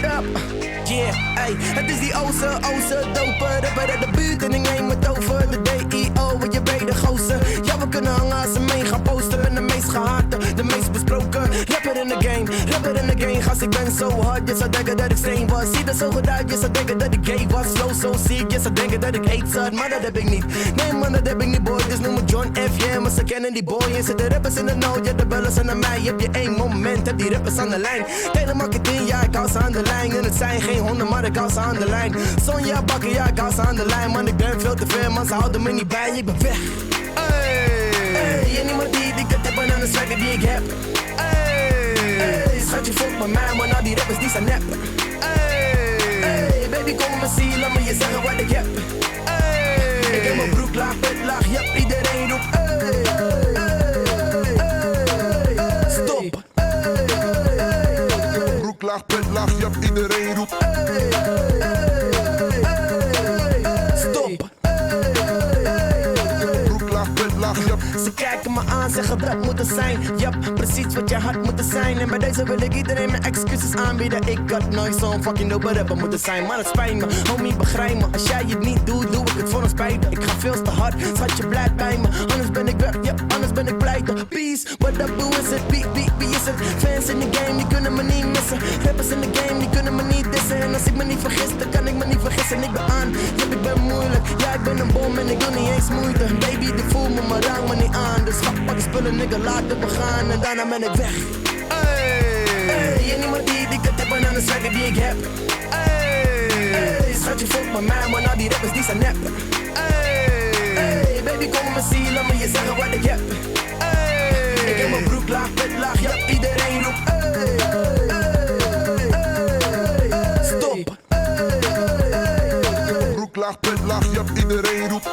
up. Yeah, ey, het is die oze, doper. Rapper uit de buurt en ik neem het over. De DIO, wat je weet, de gozer. Ja, we kunnen hangen als ze mee gaan posten. Ben de meest gehate, de meest besproken. Rapper in the game, gast, ik ben zo hard. Je zou denken dat ik steen was. Zie er zo goed uit, je zou denken dat ik gay was. Flow zo ziek, je zou denken dat ik hate zat. Maar dat heb ik niet, nee man, dat heb ik niet boy. Dus noem me John F, yeah, maar ze kennen die boy. En zitten rappers in de nood, ja, de bellen zijn naar mij. Heb je één moment, heb die rappers aan de lijn. Hele marketing, ja, ik hou ze aan de lijn. En het zijn geen honden, maar ik hou ze aan de lijn. Sonja bakken, ja, ik hou ze aan de lijn. Man, ik ben veel te ver, man, ze houden me niet bij. Ik ben weg. Hey, en niemand die ik het heb aan de swagger die ik heb. Hey, schatje, fuck met mij, man, al die rappers die zijn nep. Hey, baby, kom me zien, laat me je zeggen wat ik heb. Hey, ik heb mijn broek laag, pet laag, yep, iedereen roept. Hey, stop. Broek laag, pet laag, yep, iedereen roept. Stop. Broek laag, pet laag, yep. Ze kijken me aan, zeggen dat moet het zijn. Yep, precies wat je had moeten zijn. En bij deze wil ik iedereen mijn excuses aanbieden. Ik had nooit zo'n fucking dope rapper moeten zijn. Maar het spijt me, homie, begrijp me. Als jij het niet doet, doe ik het voor een spijt. Ik ga veel te hard, schatje, blijf bij me. Anders ben ik weg, yep, anders ben ik pleiten. Peace, what up, hoe is het? Wie is het? Fans in de game, die kunnen me niet missen. Rappers in de game, die kunnen me niet dissen. En als ik me niet vergis, dan kan ik me niet vergissen. Ik ben aan, yep, ik ben moeilijk. Ja, ik ben een bom en ik doe niet eens moeite. Baby, die voelt me, maar raak me niet aan. Dus schat, pak de spullen, nigga, laten we gaan. En daarna ben ik weg. Hey, en niemand die ik het heb aan de swagger die ik heb. Hey, schatje, fuck met mij, man, al die rappers die zijn nep. Hey, baby, kom me zien, laat me je zeggen wat ik heb. Hey, ik heb mijn broek laag, pet laag, ja, iedereen roept. Stop. Broek laag, pet laag, yep, iedereen roept.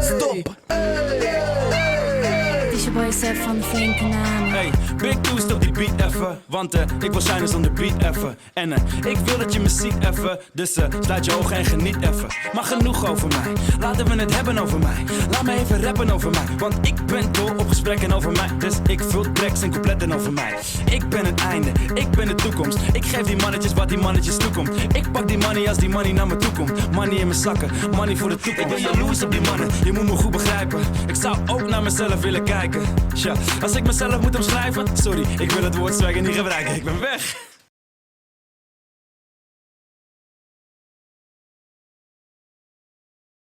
Stop. Het is je boy Sef van de flinke naam. Hey, Big Two, stop die beat even. Want ik wil shinen zonder beat even. En ik wil dat je me ziet even. Dus sluit je ogen en geniet even. Maar genoeg over mij, laten we het hebben over mij. Laat me even rappen over mij. Want ik ben dol op gesprekken over mij. Dus ik vul tracks en coupletten over mij. Ik ben het einde, ik ben de toekomst. Ik geef die mannetjes wat die mannetjes toekomt. Ik pak die money als die money naar me toe komt. Money in mijn zakken, money voor de toekomst. Ik ben jaloers op die mannen, je moet me goed begrijpen. Ik zou ook naar mezelf willen kijken. Tja, als ik mezelf moet omschrijven, sorry, ik wil het woord swagger niet gebruiken. Ik ben weg.